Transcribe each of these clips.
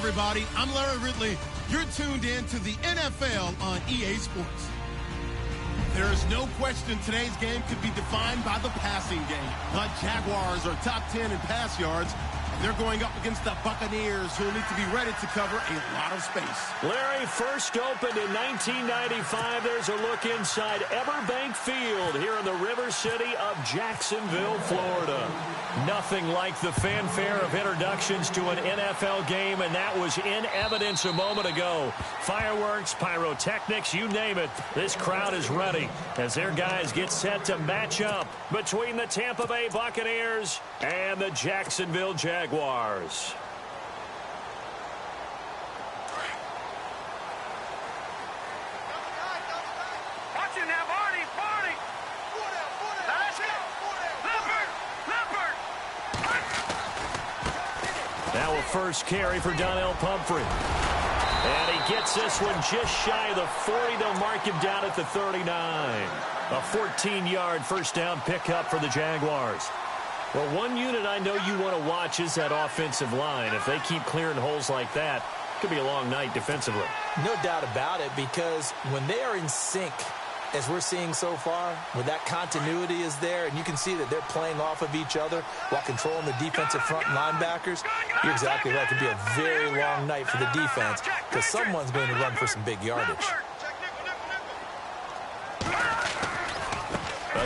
everybody. I'm Larry Ridley. You're tuned in to the NFL on EA Sports. There is no question today's game could be defined by the passing game. The Jaguars are top 10 in pass yards. They're going up against the Buccaneers, who need to be ready to cover a lot of space. Larry, first opened in 1995. There's a look inside Everbank Field here in the River City of Jacksonville, Florida. Nothing like the fanfare of introductions to an NFL game, and that was in evidence a moment ago. Fireworks, pyrotechnics, you name it. This crowd is ready as their guys get set to match up between the Tampa Bay Buccaneers and the Jacksonville Jaguars. Watch it now, Barney. Let's go. Leopard. Now a first carry for Donnell Pumphrey. And he gets this one just shy of the 40. They'll mark him down at the 39. A 14-yard first down pickup for the Jaguars. Well, one unit I know you want to watch is that offensive line. If they keep clearing holes like that, it could be a long night defensively. No doubt about it, because when they are in sync, as we're seeing so far, where that continuity is there, and you can see that they're playing off of each other while controlling the defensive front linebackers, you're exactly right. It could be a very long night for the defense because someone's going to run for some big yardage.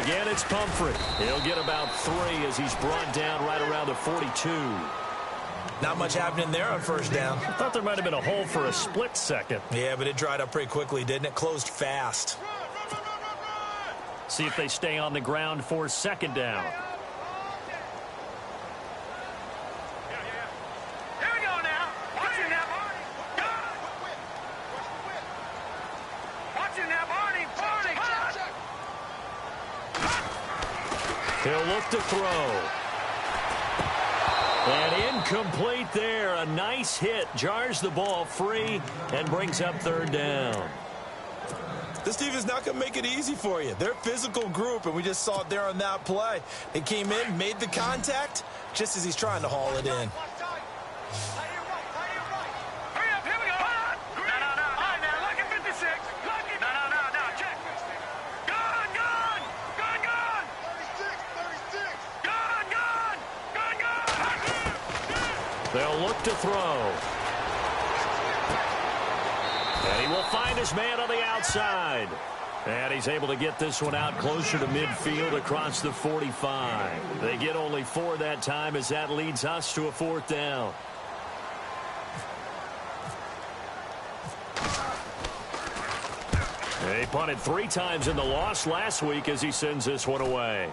Again, it's Pumphrey. He'll get about 3 as he's brought down right around the 42. Not much happening there on first down. I thought there might have been a hole for a split second. Yeah, but it dried up pretty quickly, didn't it? Closed fast. See if they stay on the ground for second down. Here we go now. Watch it now, Barney. Watch it now, Barney. He'll look to throw. And incomplete there. A nice hit. Jars the ball free and brings up third down. This team is not going to make it easy for you. They're a physical group, and we just saw it there on that play. They came in, made the contact, just as he's trying to haul it in. They'll look to throw. And he will find his man on the outside. And he's able to get this one out closer to midfield across the 45. They get only 4 that time as that leads us to a fourth down. He punted 3 times in the loss last week as he sends this one away.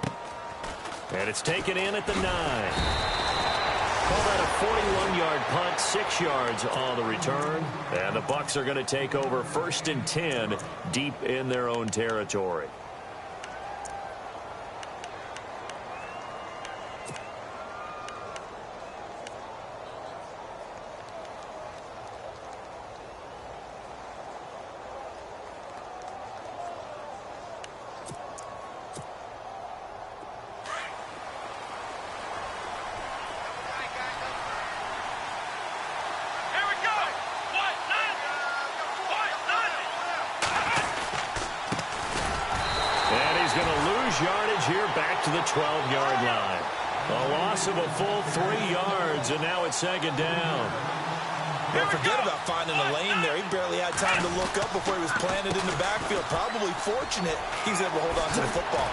And it's taken in at the 9. Call that a 41-yard punt, 6 yards on the return. And the Bucs are going to take over 1st and 10 deep in their own territory. Yardage here back to the 12-yard line. A loss of a full 3 yards, and now it's second down. Don't forget about finding a lane there. He barely had time to look up before he was planted in the backfield. Probably fortunate he's able to hold on to the football.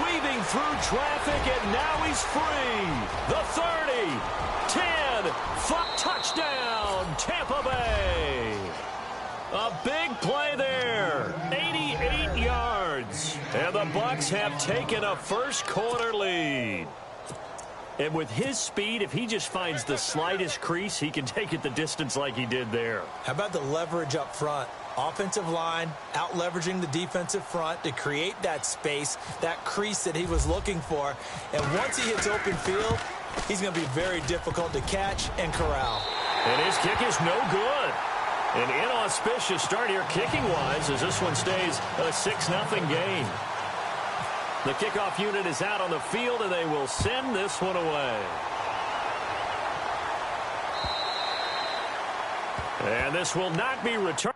Weaving through traffic, and now he's free. The 30, 10, touchdown, Tampa Bay. A big play there, 88 yards. And the Bucs have taken a first-quarter lead. And with his speed, if he just finds the slightest crease, he can take it the distance like he did there. How about the leverage up front? Offensive line out-leveraging the defensive front to create that space, that crease that he was looking for. And once he hits open field, he's going to be very difficult to catch and corral. And his kick is no good. An inauspicious start here kicking-wise as this one stays a 6-0 game. The kickoff unit is out on the field, and they will send this one away. And this will not be returned.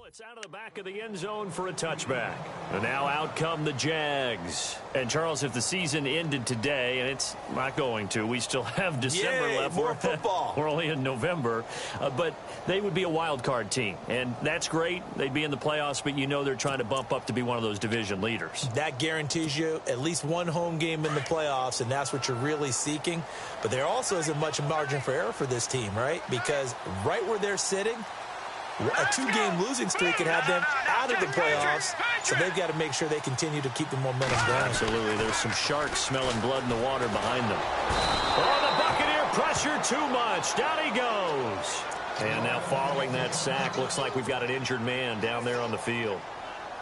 It's out of the back of the end zone for a touchback. And now out come the Jags. And, Charles, if the season ended today, and it's not going to, we still have December left. More football. We're only in November. But they would be a wild card team. And that's great. They'd be in the playoffs, but you know they're trying to bump up to be one of those division leaders. That guarantees you at least one home game in the playoffs, and that's what you're really seeking. But there also isn't much margin for error for this team, right? Because right where they're sitting, a two-game losing streak could have them out of the playoffs, so they've got to make sure they continue to keep the momentum going. Absolutely. There's some sharks smelling blood in the water behind them. Oh, the Buccaneer pressure too much. Down he goes. And now following that sack, looks like we've got an injured man down there on the field.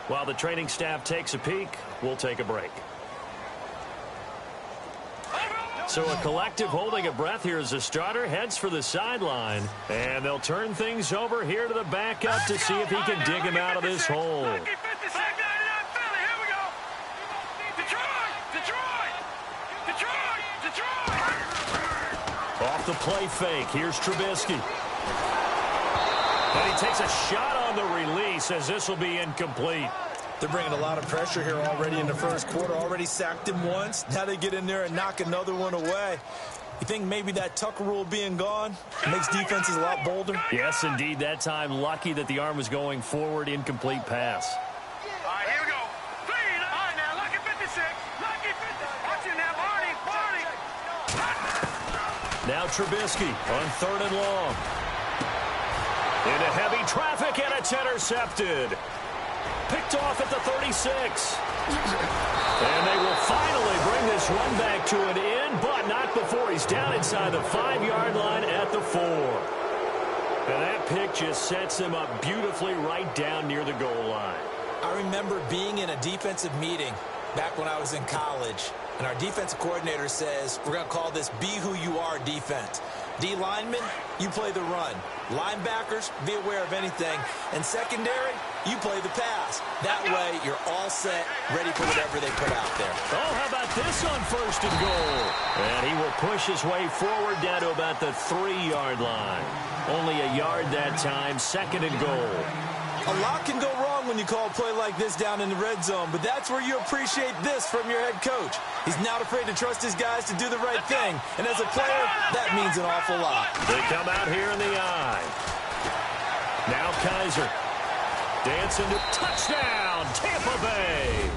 While the training staff takes a peek, we'll take a break. So a collective holding a breath here as the starter heads for the sideline. And they'll turn things over here to the backup to see if he can dig him out of this hole. Off the play fake, here's Trubisky. And he takes a shot on the release as this will be incomplete. They're bringing a lot of pressure here already in the first quarter. Already sacked him once. Now they get in there and knock another one away. You think maybe that Tucker rule being gone makes defenses a lot bolder? Yes, indeed. That time, lucky that the arm was going forward. Incomplete pass. All right, here we go. Clean. All right, now, lucky 56. Lucky 50. Watch it now, Barney. Now Trubisky on 3rd and long. Into heavy traffic, and it's intercepted. Picked off at the 36. And they will finally bring this run back to an end, but not before he's down inside the 5-yard line at the 4. And that pick just sets him up beautifully right down near the goal line. I remember being in a defensive meeting back when I was in college, and our defensive coordinator says, we're going to call this Be Who You Are defense. D linemen, you play the run. Linebackers, be aware of anything. And secondary, you play the pass. That way, you're all set, ready for whatever they put out there. Oh, how about this on 1st and goal? And he will push his way forward down to about the 3-yard line. Only a yard that time, 2nd and goal. A lot can go wrong when you call a play like this down in the red zone, but that's where you appreciate this from your head coach. He's not afraid to trust his guys to do the right thing, and as a player, that means an awful lot. They come out here in the eye. Now Kaiser. Dancing to touchdown, Tampa Bay.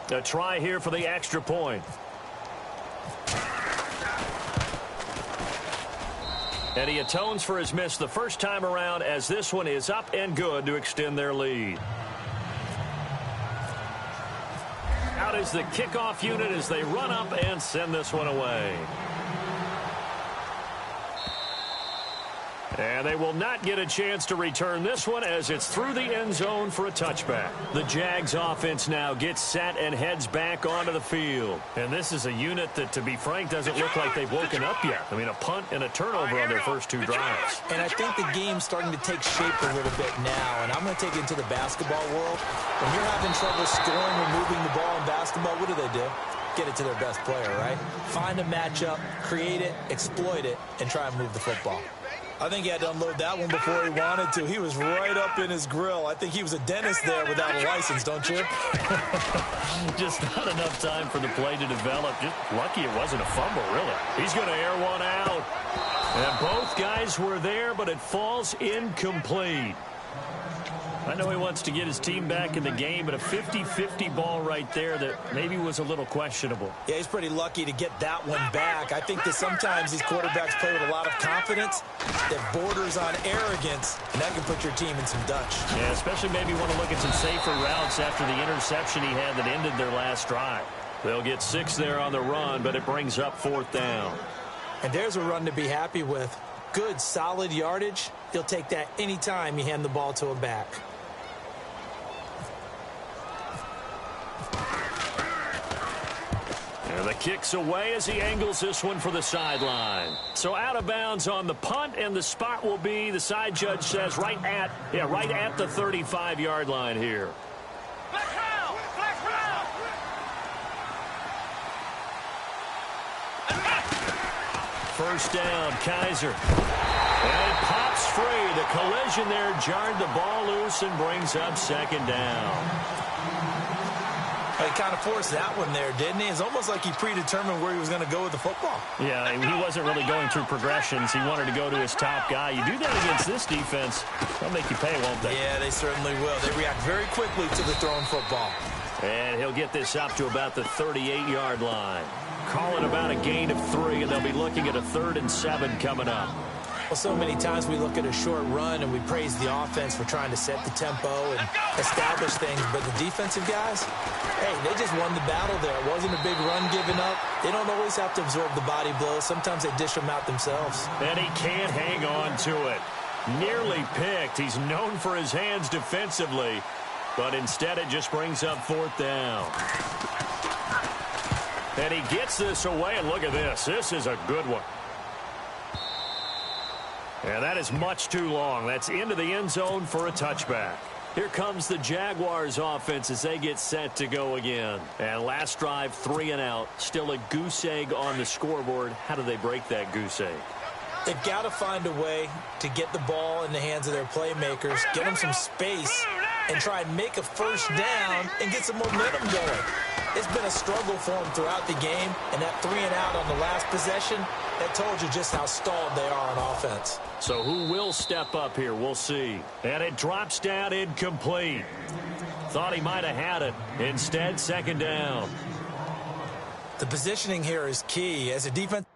A try here for the extra point. And he atones for his miss the first time around as this one is up and good to extend their lead. Out is the kickoff unit as they run up and send this one away. And they will not get a chance to return this one as it's through the end zone for a touchback. The Jags offense now gets set and heads back onto the field. And this is a unit that, to be frank, doesn't look like they've woken up yet. I mean, a punt and a turnover on their first 2 drives. And I think the game's starting to take shape a little bit now. And I'm going to take it into the basketball world. When you're having trouble scoring or moving the ball in basketball, what do? Get it to their best player, right? Find a matchup, create it, exploit it, and try and move the football. I think he had to unload that one before he wanted to. He was right up in his grill. I think he was a dentist there without a license, don't you? Just not enough time for the play to develop. Just lucky it wasn't a fumble, really. He's going to air one out. And both guys were there, but it falls incomplete. I know he wants to get his team back in the game, but a 50-50 ball right there that maybe was a little questionable. Yeah, he's pretty lucky to get that one back. I think that sometimes these quarterbacks play with a lot of confidence that borders on arrogance, and that can put your team in some Dutch. Yeah, especially maybe want to look at some safer routes after the interception he had that ended their last drive. They'll get 6 there on the run, but it brings up 4th down. And there's a run to be happy with. Good, solid yardage. He'll take that anytime you hand the ball to a back. And the kick's away as he angles this one for the sideline. So out of bounds on the punt, and the spot will be, the side judge says, right at the 35-yard line here. First down, Kaiser. And it pops free. The collision there jarred the ball loose and brings up 2nd down. He kind of forced that one there, didn't he? It's almost like he predetermined where he was going to go with the football. Yeah, he wasn't really going through progressions. He wanted to go to his top guy. You do that against this defense, they'll make you pay, won't they? Yeah, they certainly will. They react very quickly to the thrown football. And he'll get this up to about the 38-yard line. Call it about a gain of 3, and they'll be looking at a 3rd and 7 coming up. Well, so many times we look at a short run and we praise the offense for trying to set the tempo and establish things. But the defensive guys, hey, they just won the battle there. It wasn't a big run given up. They don't always have to absorb the body blows. Sometimes they dish them out themselves. And he can't hang on to it. Nearly picked. He's known for his hands defensively. But instead it just brings up 4th down. And he gets this away, and look at this. This is a good one. And that is much too long. That's into the end zone for a touchback. Here comes the Jaguars offense as they get set to go again. And last drive, 3 and out. Still a goose egg on the scoreboard. How do they break that goose egg? They've got to find a way to get the ball in the hands of their playmakers, get them some space, and try and make a first down and get some momentum going. It's been a struggle for them throughout the game, and that 3 and out on the last possession, that told you just how stalled they are on offense. So who will step up here? We'll see. And it drops down incomplete. Thought he might have had it. Instead, 2nd down. The positioning here is key. As a defense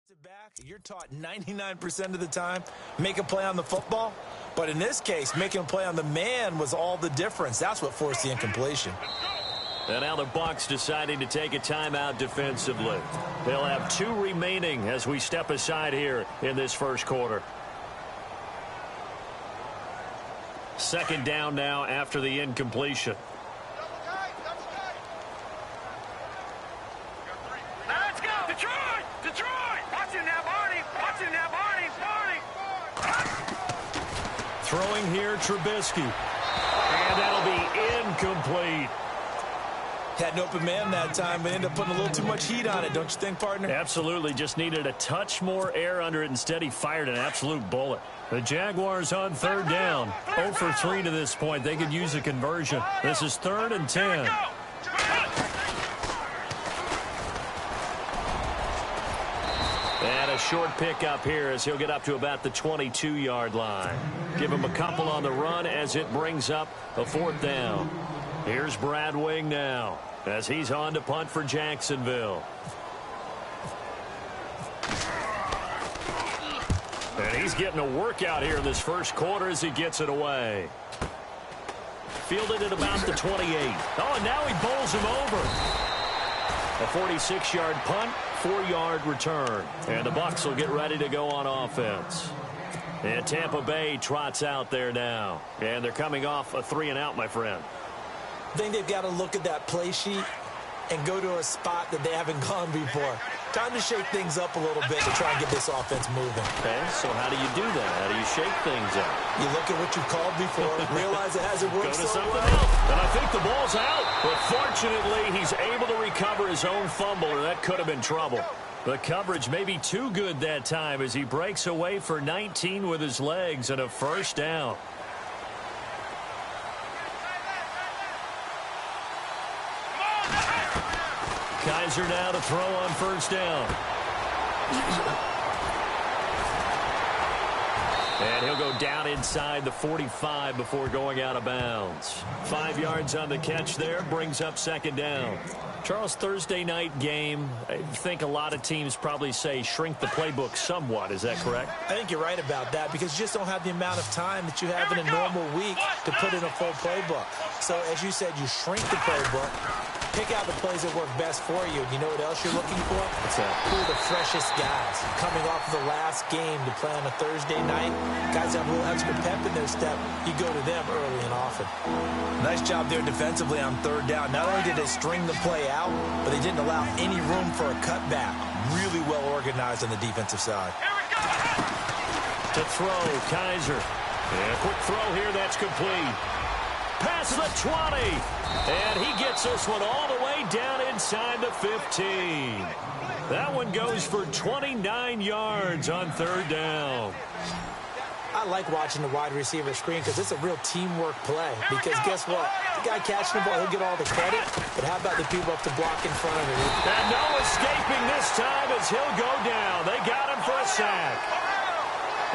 Back, you're taught 99% of the time, make a play on the football. But in this case, making a play on the man was all the difference. That's what forced the incompletion. And now the Bucs deciding to take a timeout defensively. They'll have 2 remaining as we step aside here in this first quarter. Second down now after the incompletion. Let's go! Detroit! Detroit! Watch it now, Barney! Watch it now, Barney! Barney! Throwing here, Trubisky. And that'll be incomplete. Had an open man that time, but ended up putting a little too much heat on it, don't you think, partner? Absolutely. Just needed a touch more air under it. Instead, he fired an absolute bullet. The Jaguars on third down. 0 for 3 to this point. They could use a conversion. This is 3rd and 10. And a short pickup here as he'll get up to about the 22-yard line. Give him a couple on the run as it brings up a 4th down. Here's Brad Wing now as he's on to punt for Jacksonville. And he's getting a workout here in this first quarter as he gets it away. Fielded at about the 28. Oh, and now he bowls him over. A 46-yard punt, 4-yard return. And the Bucs will get ready to go on offense. And Tampa Bay trots out there now. And they're coming off a 3-and-out, my friend. I think they've got to look at that play sheet and go to a spot that they haven't gone before. Time to shake things up a little bit to try and get this offense moving. Okay, so how do you do that? How do you shake things up? You look at what you've called before, realize it hasn't worked Go to so something well. else. And I think the ball's out. But fortunately, he's able to recover his own fumble, or that could have been trouble. The coverage may be too good that time as he breaks away for 19 with his legs and a first down. Kaiser now to throw on first down. And he'll go down inside the 45 before going out of bounds. 5 yards on the catch there, brings up second down. Charles, Thursday night game, I think a lot of teams probably say shrink the playbook somewhat. Is that correct? I think you're right about that because you just don't have the amount of time that you have in a normal week to put in a full playbook. So, as you said, you shrink the playbook, pick out the plays that work best for you. And you know what else you're looking for? What's that? Who are the freshest guys coming off of the last game to play on a Thursday night? Guys have a little extra pep in their step. You go to them early and often. Nice job there defensively on third down. Not only did they string the play out, but they didn't allow any room for a cutback. Really well organized on the defensive side. To throw, Kaiser. And a quick throw here, that's complete. Past the 20. And he gets this one all the way down inside the 15. That one goes for 29 yards on third down. I like watching the wide receiver screen because it's a real teamwork play. Because guess what? The guy catching the ball, he'll get all the credit. But how about the people up to block in front of him? And no escaping this time as he'll go down. They got him for a sack.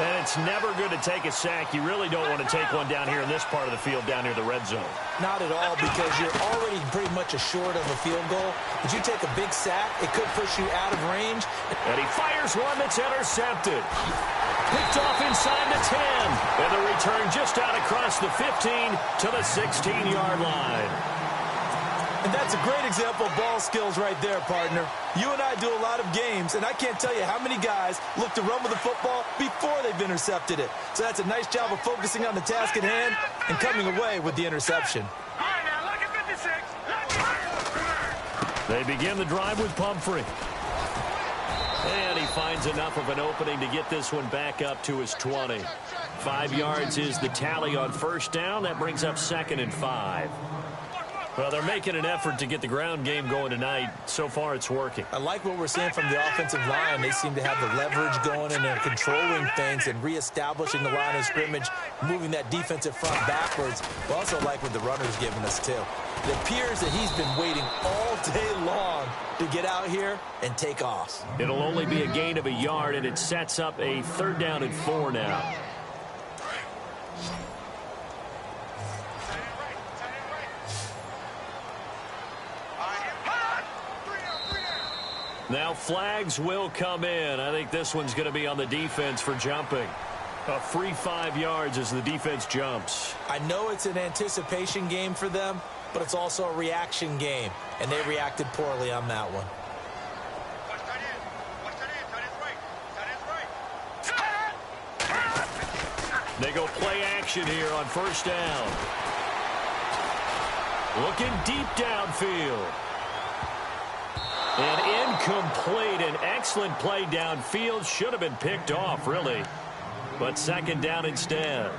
And it's never good to take a sack. You really don't want to take one down here in this part of the field, down near the red zone. Not at all, because you're already pretty much assured of a field goal. If you take a big sack, it could push you out of range. And he fires one that's intercepted. Picked off inside the 10. And the return just out across the 15 to the 16-yard line. And that's a great example of ball skills right there, partner. You and I do a lot of games, and I can't tell you how many guys look to run with the football before they've intercepted it. So that's a nice job of focusing on the task at hand and coming away with the interception. All right, now, look at 56. They begin the drive with Pumphrey. And he finds enough of an opening to get this one back up to his 20. 5 yards is the tally on first down. That brings up 2nd and 5. Well, they're making an effort to get the ground game going tonight. So far, it's working. I like what we're seeing from the offensive line. They seem to have the leverage going, and they're controlling things and reestablishing the line of scrimmage, moving that defensive front backwards. But also like what the runner's giving us, too. It appears that he's been waiting all day long to get out here and take off. It'll only be a gain of a yard, and it sets up a 3rd down and 4 now. Now flags will come in. I think this one's going to be on the defense for jumping. A free 5 yards as the defense jumps. I know it's an anticipation game for them, but it's also a reaction game, and they reacted poorly on that one. They go play action here on first down. Looking deep downfield. And incomplete. An excellent play downfield. Should have been picked off, really. But second down instead.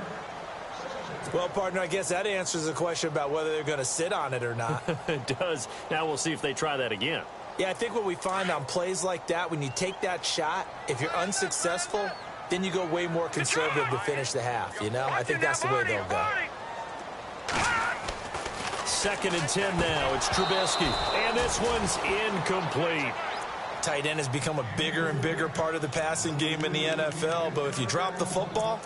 Well, partner, I guess that answers the question about whether they're going to sit on it or not. It does. Now we'll see if they try that again. Yeah, I think what we find on plays like that, when you take that shot, if you're unsuccessful, then you go way more conservative to finish the half, you know? I think that's the way they'll go. Second and 10 now. It's Trubisky. And this one's incomplete. Tight end has become a bigger and bigger part of the passing game in the NFL, but if you drop the football,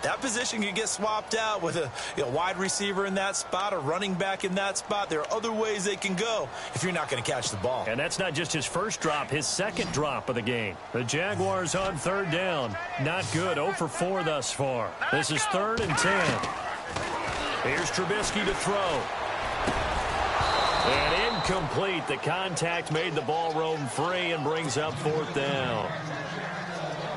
that position can get swapped out with a wide receiver in that spot, a running back in that spot. There are other ways they can go if you're not going to catch the ball. And that's not just his first drop, his second drop of the game. The Jaguars on third down. Not good. 0 for 4 thus far. This is 3rd and 10. Here's Trubisky to throw. And incomplete. The contact made the ball roam free and brings up 4th down.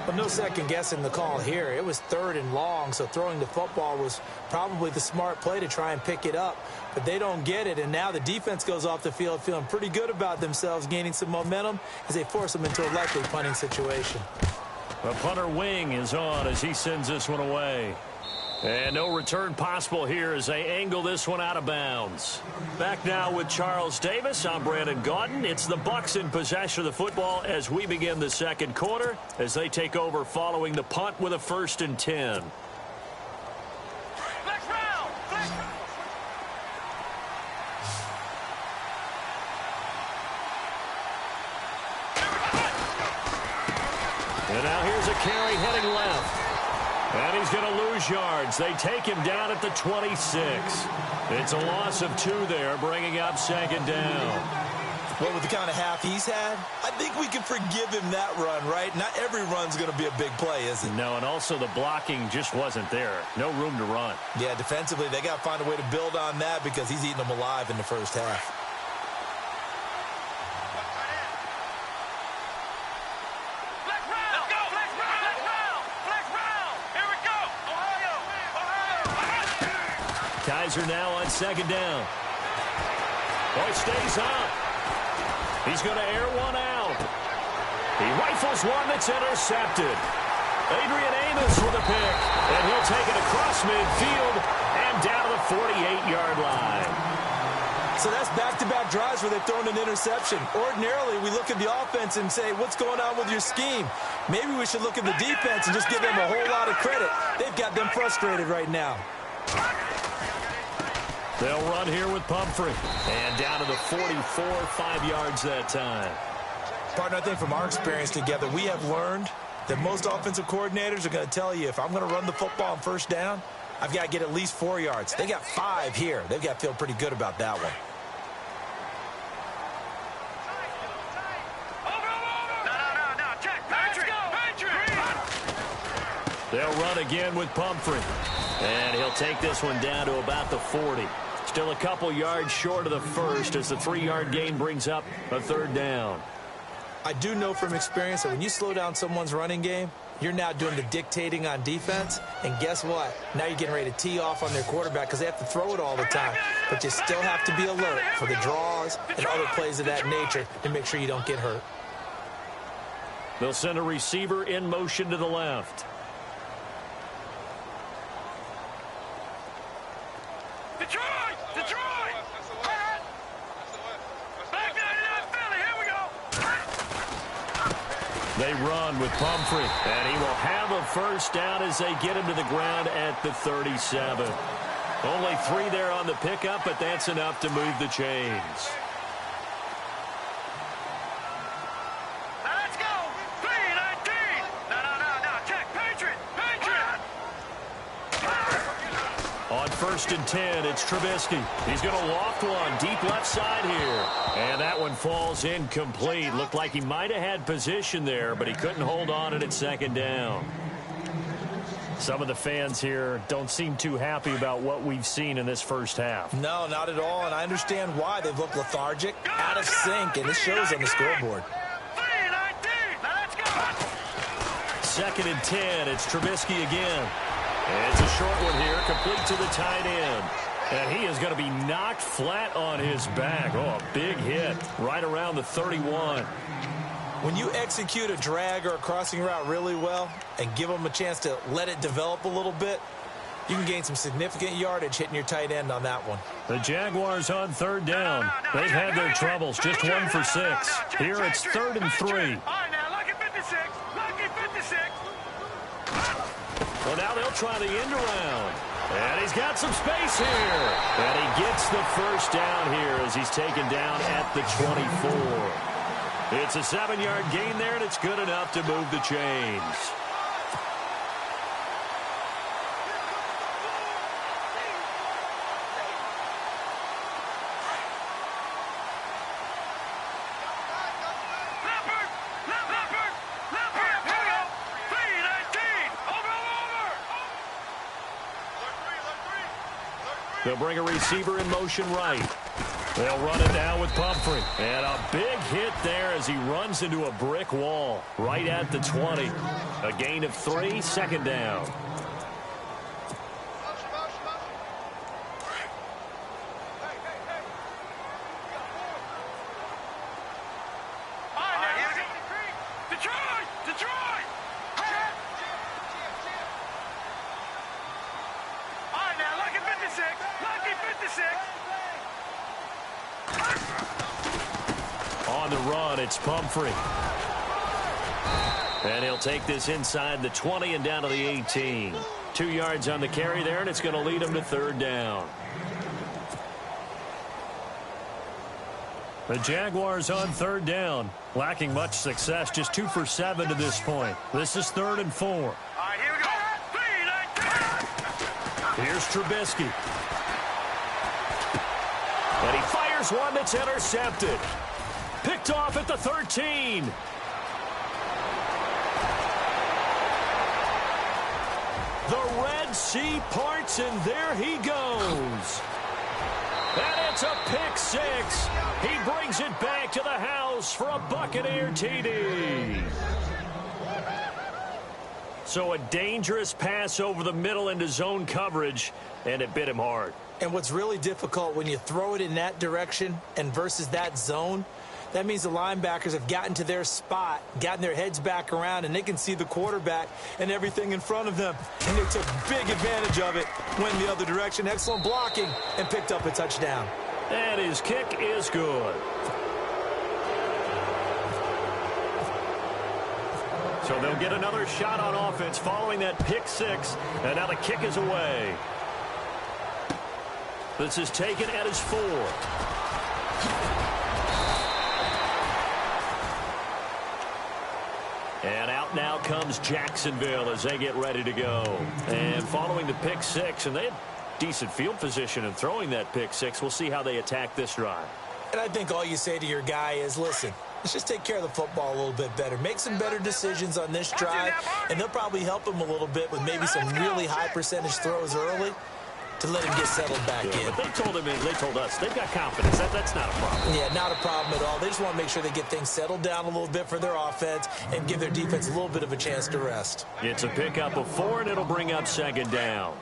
But no second guessing the call here. It was 3rd and long, so throwing the football was probably the smart play to try and pick it up. But they don't get it, and now the defense goes off the field feeling pretty good about themselves, gaining some momentum as they force them into a likely punting situation. The punter wing is on as he sends this one away. And no return possible here as they angle this one out of bounds. Back now with Charles Davis. I'm Brandon Gaudin. It's the Bucs in possession of the football as we begin the second quarter as they take over following the punt with a 1st and 10. And now here's a carry heading left. And he's going to lose yards. They take him down at the 26. It's a loss of 2 there, bringing up 2nd down. Well, with the kind of half he's had, I think we can forgive him that run, right? Not every run's going to be a big play, is it? No, and also the blocking just wasn't there. No room to run. Yeah, defensively, they got to find a way to build on that because he's eating them alive in the first half. Kaiser now on 2nd down. Oh, it stays up. He's going to air one out. He rifles one that's intercepted. Adrian Amos with a pick. And he'll take it across midfield and down to the 48-yard line. So that's back-to-back drives where they've thrown an interception. Ordinarily, we look at the offense and say, what's going on with your scheme? Maybe we should look at the defense and just give them a whole lot of credit. They've got them frustrated right now. They'll run here with Pumphrey. And down to the 44, 5 yards that time. Partner, I think from our experience together, we have learned that most offensive coordinators are going to tell you, if I'm going to run the football on first down, I've got to get at least 4 yards. They got 5 here. They've got to feel pretty good about that one. They'll run again with Pumphrey. And he'll take this one down to about the 40. Still a couple yards short of the first as the 3-yard gain brings up a 3rd down. I do know from experience that when you slow down someone's running game, you're now doing the dictating on defense. And guess what? Now you're getting ready to tee off on their quarterback because they have to throw it all the time. But you still have to be alert for the draws and other plays of that nature to make sure you don't get hurt. They'll send a receiver in motion to the left. They run with Pumphrey, and he will have a first down as they get him to the ground at the 37. Only 3 there on the pickup, but that's enough to move the chains. Now let's go. 3-19. No. Check. Patriot. On 1st 1st and 10. It's Trubisky. He's going to loft one deep left side here. And that one falls incomplete. Looked like he might have had position there, but he couldn't hold on at 2nd down. Some of the fans here don't seem too happy about what we've seen in this first half. No, not at all, and I understand why. They've looked lethargic, out of sync, and it shows on the scoreboard. 2nd and 10. It's Trubisky again. And it's a short one here, complete to the tight end. And he is going to be knocked flat on his back. Oh, a big hit right around the 31. When you execute a drag or a crossing route really well and give them a chance to let it develop a little bit, you can gain some significant yardage hitting your tight end on that one. The Jaguars on 3rd down. They've had their troubles, just 1 for 6. Here it's 3rd and 3. Well, now they'll try the end around. And he's got some space here. And he gets the 1st down here as he's taken down at the 24. It's a 7-yard gain there, and it's good enough to move the chains. They'll bring a receiver in motion right. They'll run it now with Pumphrey. And a big hit there as he runs into a brick wall right at the 20. A gain of 3, 2nd down. On the run, it's Pumphrey. And he'll take this inside the 20 and down to the 18. 2 yards on the carry there, and it's going to lead him to 3rd down. The Jaguars on 3rd down, lacking much success, just 2 for 7 to this point. This is 3rd and 4. All right, here we go. Here's Trubisky. And he fires one that's intercepted. Picked off at the 13. The Red Sea parts, and there he goes. And it's a pick 6. He brings it back to the house for a Buccaneer TD. So a dangerous pass over the middle into zone coverage, and it bit him hard. And what's really difficult when you throw it in that direction and versus that zone, that means the linebackers have gotten to their spot, gotten their heads back around, and they can see the quarterback and everything in front of them. And they took big advantage of it, went the other direction, excellent blocking, and picked up a touchdown. And his kick is good. So they'll get another shot on offense following that pick 6, and now the kick is away. This is taken at his 4. And out now comes Jacksonville as they get ready to go. And following the pick 6, and they had decent field position in throwing that pick 6. We'll see how they attack this drive. And I think all you say to your guy is, listen, let's just take care of the football a little bit better. Make some better decisions on this drive, and they'll probably help him a little bit with maybe some really high percentage throws early to let him get settled back in. But they told us they've got confidence. That's not a problem. Yeah, not a problem at all. They just want to make sure they get things settled down a little bit for their offense and give their defense a little bit of a chance to rest. It's a pickup of 4, and it'll bring up 2nd down.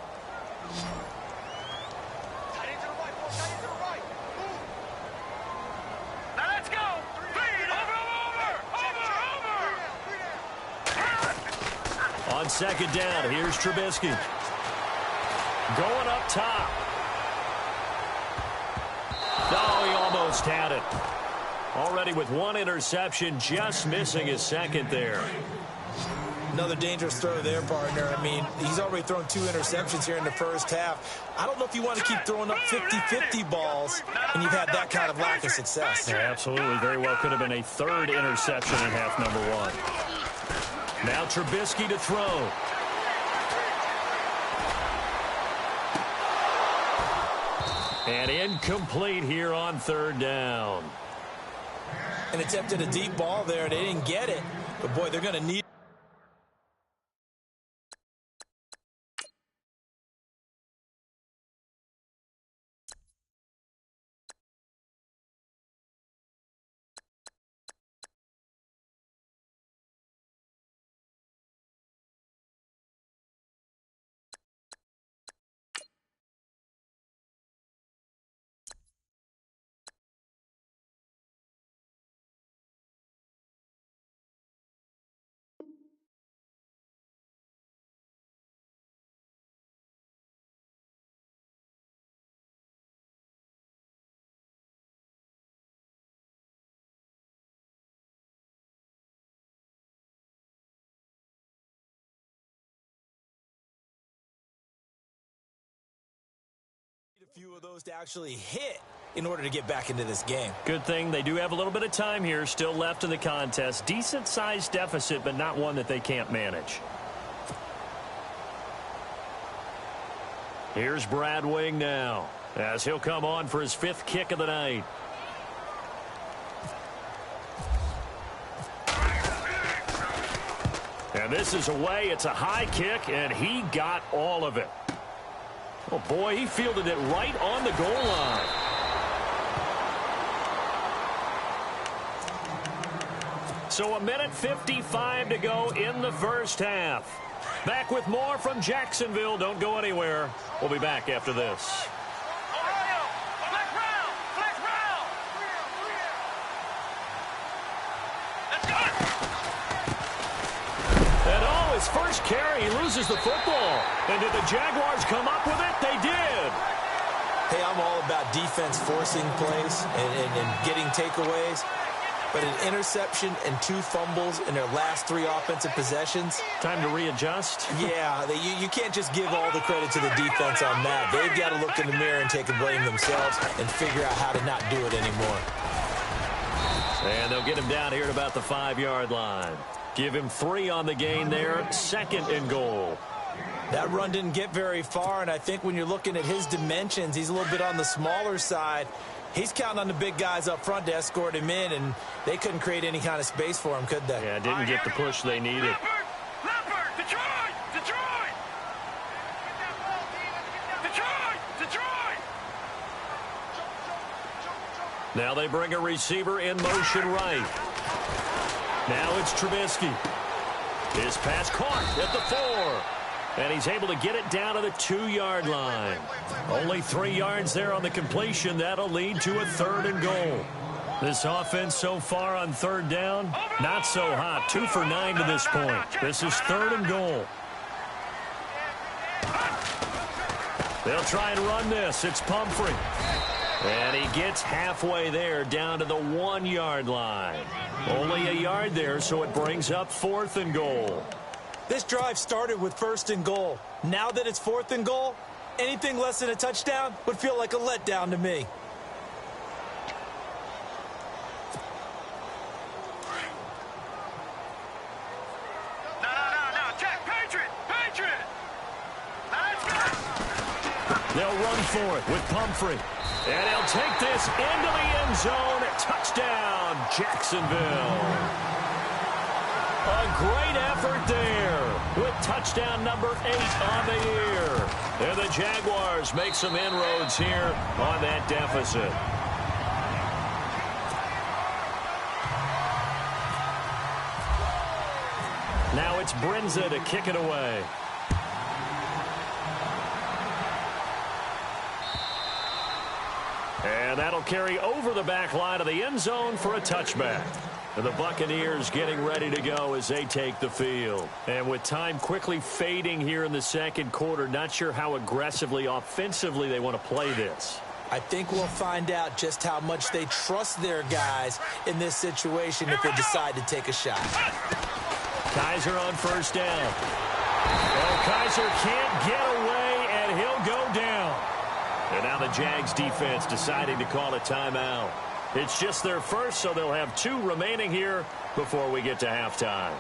Now let's go. Over. On 2nd down, here's Trubisky. Going up top. Oh, he almost had it. Already with 1 interception, just missing his 2nd there. Another dangerous throw there, partner. I mean, he's already thrown 2 interceptions here in the first half. I don't know if you want to keep throwing up 50-50 balls and you've had that kind of lack of success. Yeah, absolutely. Very well could have been a 3rd interception in half number 1. Now Trubisky to throw. And incomplete here on third down. And attempted a deep ball there. They didn't get it. But, boy, they're going to need a few of those to actually hit in order to get back into this game. Good thing they do have a little bit of time here still left in the contest. Decent-sized deficit, but not one that they can't manage. Here's Brad Wing now, as he'll come on for his 5th kick of the night. And this is away. It's a high kick, and he got all of it. Oh, boy, he fielded it right on the goal line. So 1:55 to go in the first half. Back with more from Jacksonville. Don't go anywhere. We'll be back after this. His first carry, he loses the football. And did the Jaguars come up with it? They did. Hey, I'm all about defense forcing plays and getting takeaways. But an interception and 2 fumbles in their last 3 offensive possessions. Time to readjust? Yeah, you can't just give all the credit to the defense on that. They've got to look in the mirror and take the blame themselves and figure out how to not do it anymore. And they'll get him down here at about the 5-yard line. Give him 3 on the gain there. 2nd and goal. That run didn't get very far, and I think when you're looking at his dimensions, he's a little bit on the smaller side. He's counting on the big guys up front to escort him in, and they couldn't create any kind of space for him, could they? Yeah, didn't get the push they needed. Now they bring a receiver in motion right. Now it's Trubisky. His pass caught at the 4. And he's able to get it down to the 2-yard line. Only 3 yards there on the completion. That'll lead to a 3rd and goal. This offense so far on 3rd down, not so hot. 2 for 9 to this point. This is 3rd and goal. They'll try and run this. It's Pumphrey. And he gets halfway there down to the 1-yard line. Only a yard there, so it brings up 4th and goal. This drive started with 1st and goal. Now that it's 4th and goal, anything less than a touchdown would feel like a letdown to me. No, check, Patriot! They'll run for it with Pumphrey. And he'll take this into the end zone. Touchdown, Jacksonville. A great effort there with touchdown number 8 on the year. And the Jaguars make some inroads here on that deficit. Now it's Brinza to kick it away. And that'll carry over the back line of the end zone for a touchback. And the Buccaneers getting ready to go as they take the field. And with time quickly fading here in the 2nd quarter, not sure how aggressively, offensively they want to play this. I think we'll find out just how much they trust their guys in this situation if they decide to take a shot. Kaiser on 1st down. Well, Kaiser can't get away, and he'll go down. And now the Jags defense deciding to call a timeout. It's just their first, so they'll have 2 remaining here before we get to halftime.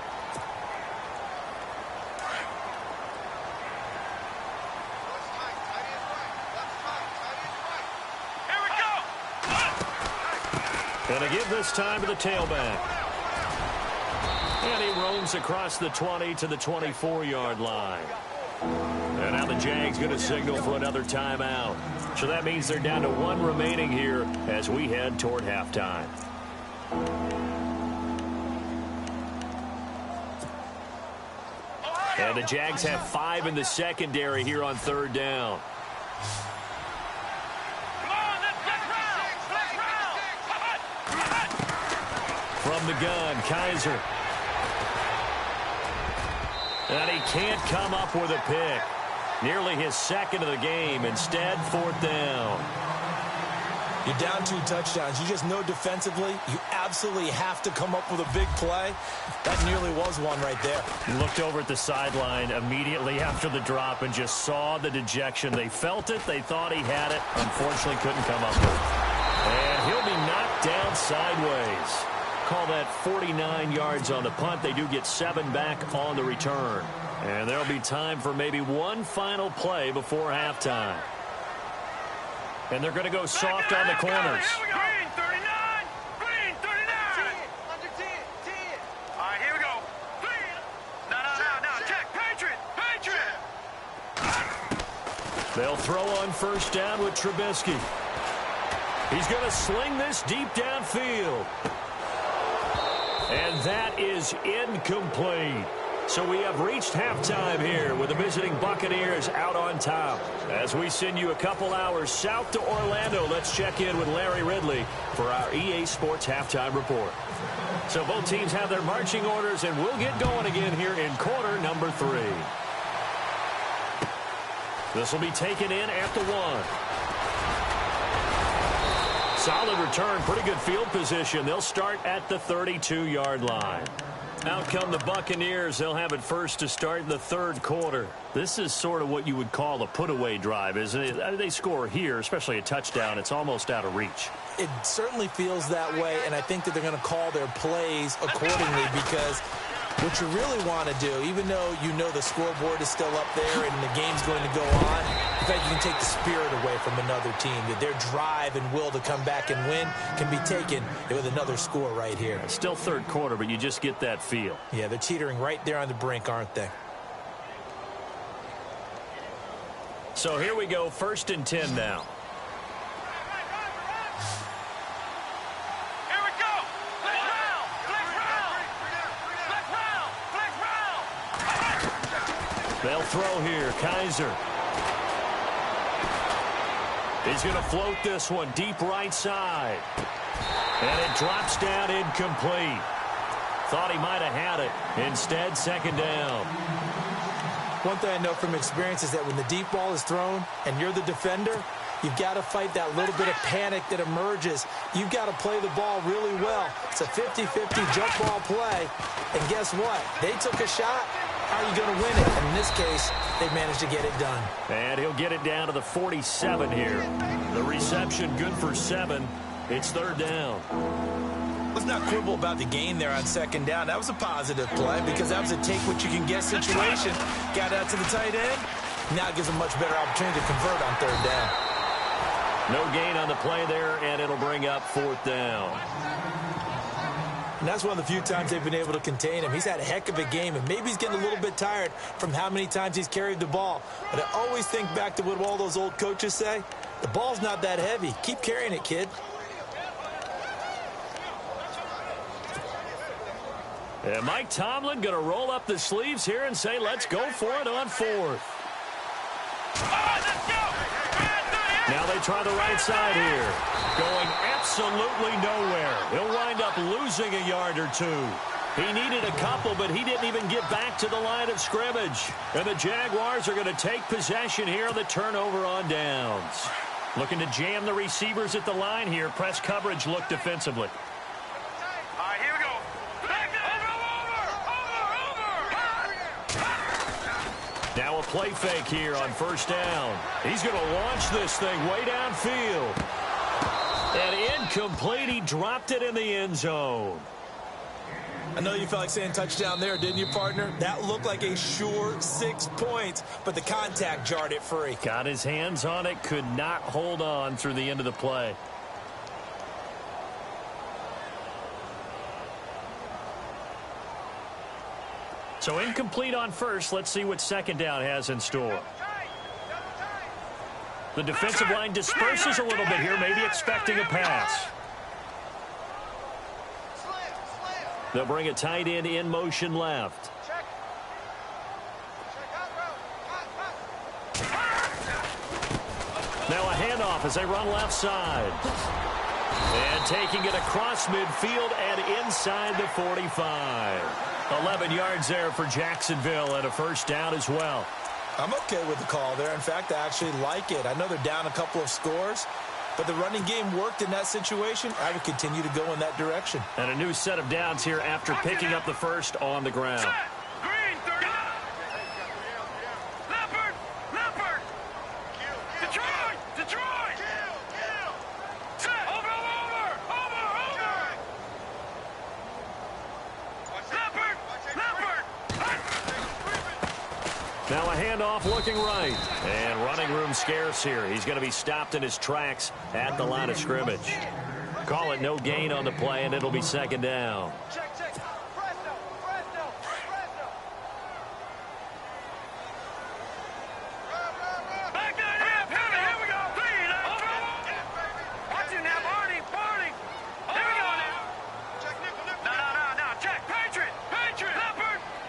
And to give this time to the tailback. And he roams across the 20 to the 24-yard line. And now the Jags going to signal for another timeout. So that means they're down to one remaining here as we head toward halftime. And the Jags have 5 in the secondary here on third down. From the gun, Kaiser. And he can't come up with a pick. Nearly his second of the game. Instead, fourth down. You're down 2 touchdowns. You just know defensively you absolutely have to come up with a big play. That nearly was one right there. Looked over at the sideline immediately after the drop and just saw the dejection. They felt it. They thought he had it. Unfortunately, couldn't come up with it. And he'll be knocked down sideways. Call that 49 yards on the punt. They do get 7 back on the return. And there'll be time for maybe one final play before halftime. And they're going to go soft on the corners. Green 39. Green 39. Under 10. All right, here we go. Now. Check. Patriot. They'll throw on first down with Trubisky. He's going to sling this deep downfield. And that is incomplete. So we have reached halftime here with the visiting Buccaneers out on top. As we send you a couple hours south to Orlando, let's check in with Larry Ridley for our EA Sports Halftime Report. So both teams have their marching orders, and we'll get going again here in quarter number 3. This will be taken in at the 1. Solid return, pretty good field position. They'll start at the 32-yard line. Out come the Buccaneers. They'll have it first to start in the third quarter. This is sort of what you would call a put-away drive, isn't it? They score here, especially a touchdown. It's almost out of reach. It certainly feels that way, and I think that they're going to call their plays accordingly because what you really want to do, even though you know the scoreboard is still up there and the game's going to go on, in fact, you can take the spirit away from another team. That their drive and will to come back and win can be taken with another score right here. It's still third quarter, but you just get that feel. Yeah, they're teetering right there on the brink, aren't they? So here we go, 1st and 10 now. They'll throw here. Kaiser. He's going to float this one deep right side. And it drops down incomplete. Thought he might have had it. Instead, second down. One thing I know from experience is that when the deep ball is thrown and you're the defender, you've got to fight that little bit of panic that emerges. You've got to play the ball really well. It's a 50-50 jump ball play. And guess what? They took a shot. How are you going to win it? And in this case, they've managed to get it done. And he'll get it down to the 47 here. The reception good for 7. It's third down. Let's not quibble about the gain there on second down. That was a positive play because that was a take-what-you-can-get situation. Got out to the tight end. Now it gives them a much better opportunity to convert on third down. No gain on the play there, and it'll bring up fourth down. And that's one of the few times they've been able to contain him. He's had a heck of a game, and maybe he's getting a little bit tired from how many times he's carried the ball. But I always think back to what all those old coaches say. The ball's not that heavy. Keep carrying it, kid. And Mike Tomlin going to roll up the sleeves here and say, let's go for it on 4th. Now they try the right side here. Going absolutely nowhere. He'll wind up losing a yard or 2. He needed a couple, but he didn't even get back to the line of scrimmage. And the Jaguars are going to take possession here on the turnover on downs. Looking to jam the receivers at the line here. Press coverage look defensively. All right, here we go. Now a play fake here on first down. He's going to launch this thing way downfield. And incomplete. He dropped it in the end zone. I know you felt like saying touchdown there, didn't you, partner? That looked like a sure 6 points, but the contact jarred it free. Got his hands on it, could not hold on through the end of the play. So incomplete on first. Let's see what second down has in store. The defensive line disperses a little bit here, maybe expecting a pass. They'll bring a tight end in motion left. Now a handoff as they run left side. And taking it across midfield and inside the 45. 11 yards there for Jacksonville and a first down as well. I'm okay with the call there. In fact, I actually like it. I know they're down a couple of scores, but the running game worked in that situation. I would continue to go in that direction. And a new set of downs here after picking up the first on the ground. Green, 30. Leopard, Leopard. Detroit, Detroit. Set, over. Leopard, Leopard. Now a handoff looking right. And running room scarce here. He's going to be stopped in his tracks at the line of scrimmage. Call it no gain on the play, and it'll be second down. Check. Fresno. Back that half, here we go. Watch it now, Barney. Here we go now. Check nickel. No. Check. Patriot.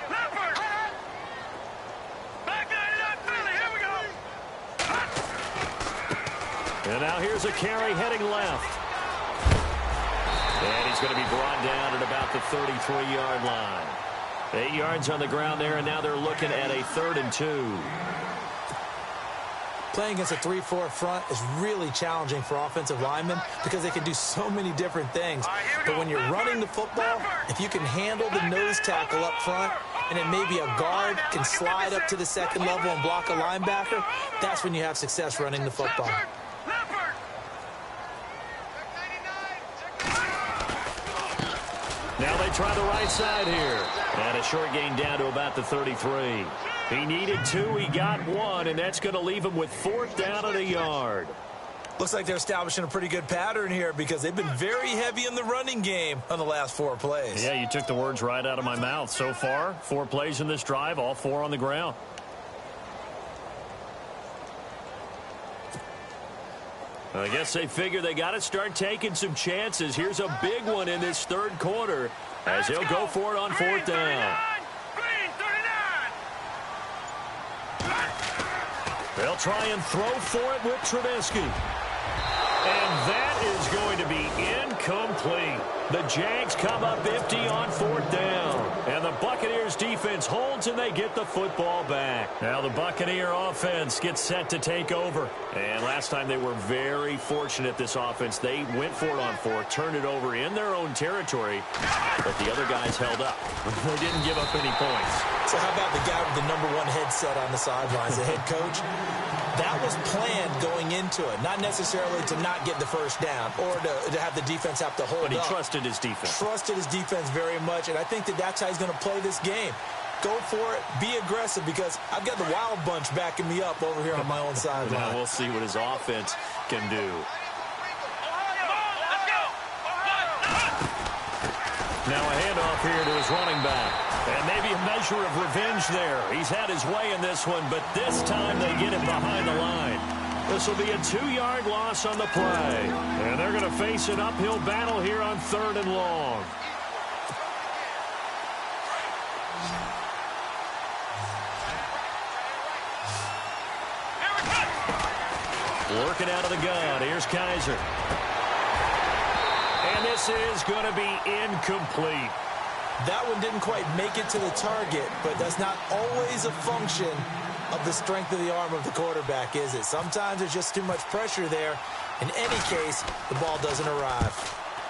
Leopard. Back that up, Philly. Here we go. And now here's a carry heading left. And he's going to be brought down at about the 33-yard line. 8 yards on the ground there, and now they're looking at a 3rd and 2. Playing against a 3-4 front is really challenging for offensive linemen because they can do so many different things. But when you're running the football, if you can handle the nose tackle up front, and then maybe a guard can slide up to the second level and block a linebacker, that's when you have success running the football. Now they try the right side here. And a short gain down to about the 33. He needed 2, he got 1, and that's going to leave him with 4th down and a yard. Looks like they're establishing a pretty good pattern here because they've been very heavy in the running game on the last 4 plays. Yeah, you took the words right out of my mouth. So far, 4 plays in this drive, all 4 on the ground. I guess they figure they got to start taking some chances. Here's a big one in this 3rd quarter as they'll go for it on 4th down. Green, 39. They'll try and throw for it with Trubisky. And that is going to be incomplete. The Jags come up empty on 4th down. And the Buccaneers defense holds and they get the football back. Now the Buccaneer offense gets set to take over. And last time they were very fortunate, this offense. They went for it on 4th, turned it over in their own territory. But the other guys held up. They didn't give up any points. So how about the guy with the #1 headset on the sidelines, the head coach? That was planned going into it, not necessarily to not get the first down or to have the defense have to hold up. But he trusted his defense. Trusted his defense very much, and I think that's how he's going to play this game. Go for it, be aggressive, because I've got the Wild Bunch backing me up over here on my own sideline. Now we'll see what his offense can do. Now a handoff here to his running back. And maybe a measure of revenge there. He's had his way in this one, but this time they get it behind the line. This will be a 2-yard loss on the play. And they're going to face an uphill battle here on 3rd and long. Working out of the gun. Here's Kaiser. And this is going to be incomplete. That one didn't quite make it to the target, but that's not always a function of the strength of the arm of the quarterback, is it? Sometimes there's just too much pressure there. In any case, the ball doesn't arrive.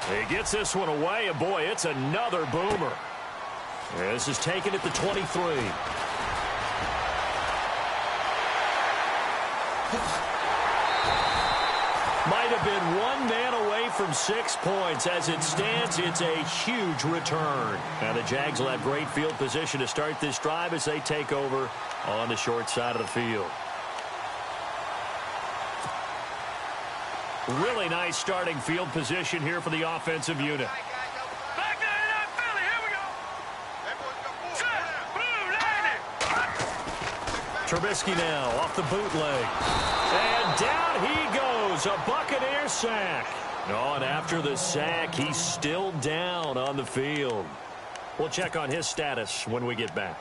He gets this one away, and boy, it's another boomer. This is taken at the 23. Might have been 1 man away from 6 points. As it stands, it's a huge return. Now the Jags will have great field position to start this drive as they take over on the short side of the field. Really nice starting field position here for the offensive unit. Back that up, Philly. Here we go. Set, blue. Trubisky now off the bootleg. And down he goes. A Buccaneer sack. Oh, and after the sack, he's still down on the field. We'll check on his status when we get back.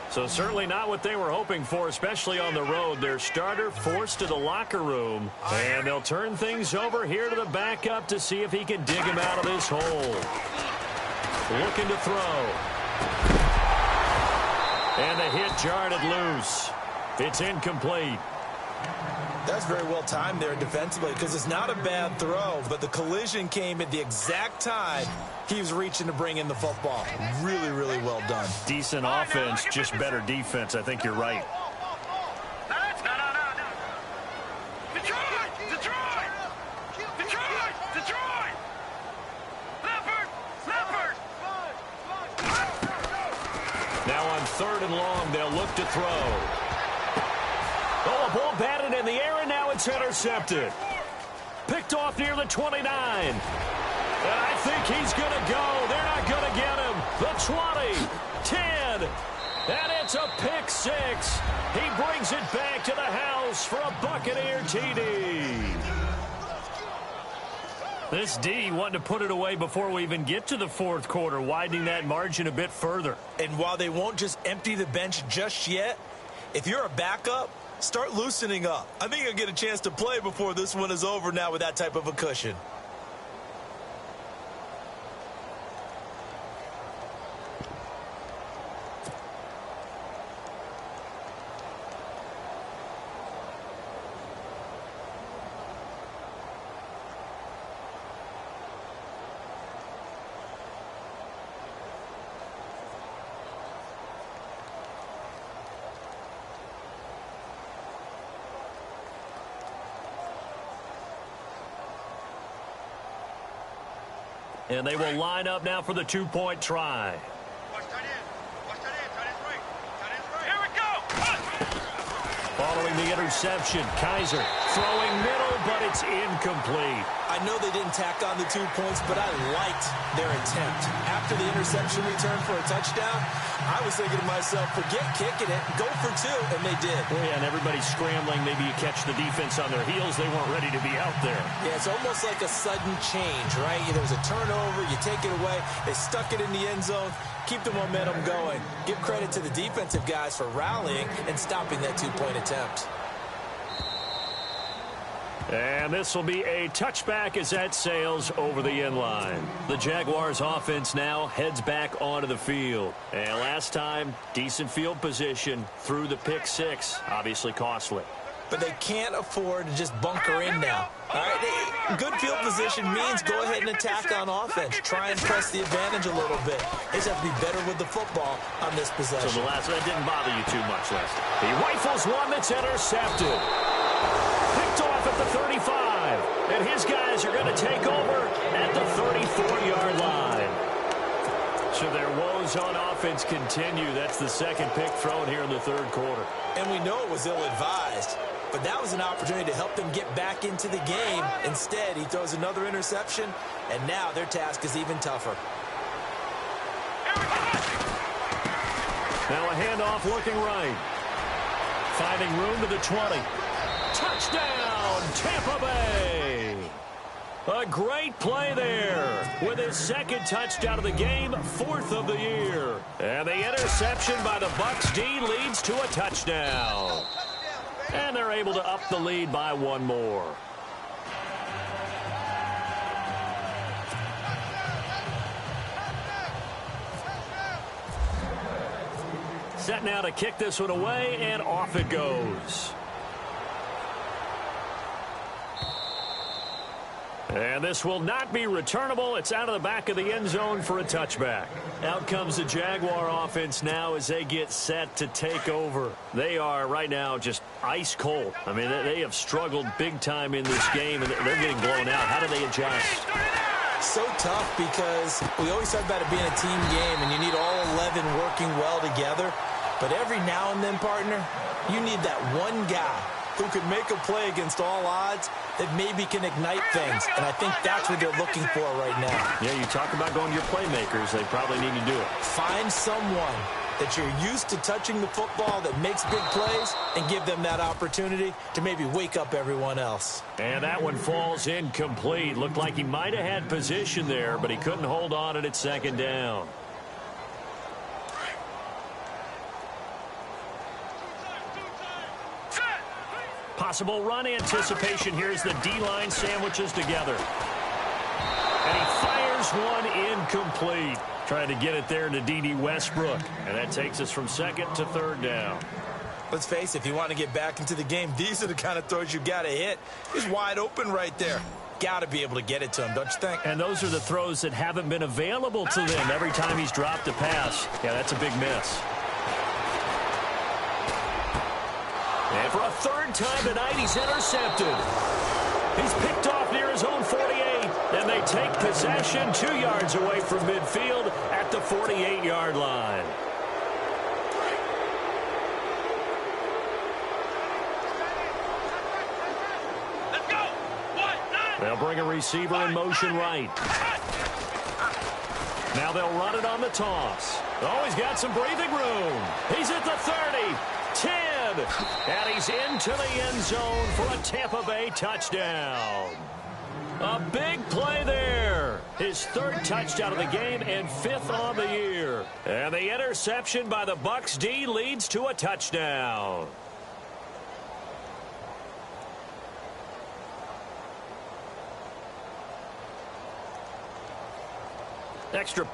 So certainly not what they were hoping for, especially on the road. Their starter forced to the locker room, and they'll turn things over here to the backup to see if he can dig him out of this hole. Looking to throw. And the hit jarred it loose. It's incomplete. That's very well timed there defensively because it's not a bad throw, but the collision came at the exact time he was reaching to bring in the football. Really, really well done. Decent offense, just better defense. I think you're right. Now on 3rd and long, they'll look to throw. Oh, a ball batted in the air, and now it's intercepted. Picked off near the 29. And I think he's going to go. They're not going to get him. The 20, 10, and it's a pick 6. He brings it back to the house for a Buccaneer TD. This D wanting to put it away before we even get to the 4th quarter, widening that margin a bit further. And while they won't just empty the bench just yet, if you're a backup, start loosening up. I think you'll get a chance to play before this one is over now with that type of a cushion. And they will line up now for the 2-point try. Here we go. Following the interception, Kaiser throwing middle, but it's incomplete. I know they didn't tack on the 2 points, but I liked their attempt. After the interception return for a touchdown, I was thinking to myself, forget kicking it, go for 2, and they did. Oh, yeah, and everybody's scrambling. Maybe you catch the defense on their heels. They weren't ready to be out there. Yeah, it's almost like a sudden change, right? There's a turnover, you take it away, they stuck it in the end zone, keep the momentum going. Give credit to the defensive guys for rallying and stopping that 2-point attempt. And this will be a touchback as that sails over the end line. The Jaguars offense now heads back onto the field. And last time, decent field position through the pick 6. Obviously costly. But they can't afford to just bunker in now. All right, good field position means go ahead and attack on offense. Try and press the advantage a little bit. They just have to be better with the football on this possession. So the last one didn't bother you too much, Lester. He rifles one that's intercepted. Picked off at the 35. And his guys are going to take over at the 34-yard line. So their woes on offense continue. That's the second pick thrown here in the 3rd quarter. And we know it was ill-advised. But that was an opportunity to help them get back into the game. Instead, he throws another interception, and now their task is even tougher. Now a handoff looking right. Finding room to the 20. Touchdown, Tampa Bay! A great play there with his 2nd touchdown of the game, 4th of the year. And the interception by the Bucs D leads to a touchdown. And they're able to up the lead by 1 more. Set now to kick this one away, and off it goes. And this will not be returnable. It's out of the back of the end zone for a touchback. Out comes the Jaguar offense now as they get set to take over. They are right now just ice cold. I mean, they have struggled big time in this game, and they're getting blown out. How do they adjust? So tough because we always talk about it being a team game, and you need all 11 working well together. But every now and then, partner, you need that one guy who can make a play against all odds that maybe can ignite things. And I think that's what they're looking for right now. Yeah, you talk about going to your playmakers. They probably need to do it. Find someone that you're used to touching the football that makes big plays and give them that opportunity to maybe wake up everyone else. And that one falls incomplete. Looked like he might have had position there, but he couldn't hold on at second down. Possible run anticipation. Here's the D-line sandwiches together. And he fires one incomplete. Trying to get it there to D.D. Westbrook. And that takes us from second to third down. Let's face it, if you want to get back into the game, these are the kind of throws you got to hit. He's wide open right there. Got to be able to get it to him, don't you think? And those are the throws that haven't been available to them every time he's dropped a pass. Yeah, that's a big miss. And for a third time tonight, he's intercepted. He's picked off near his own 48. And they take possession 2 yards away from midfield at the 48-yard line. Let's go. They'll bring a receiver in motion right. Now they'll run it on the toss. Oh, he's got some breathing room. He's at the 30, 10, and he's into the end zone for a Tampa Bay touchdown. A big play there. His third touchdown of the game and fifth on the year. And the interception by the Bucs D leads to a touchdown. Extra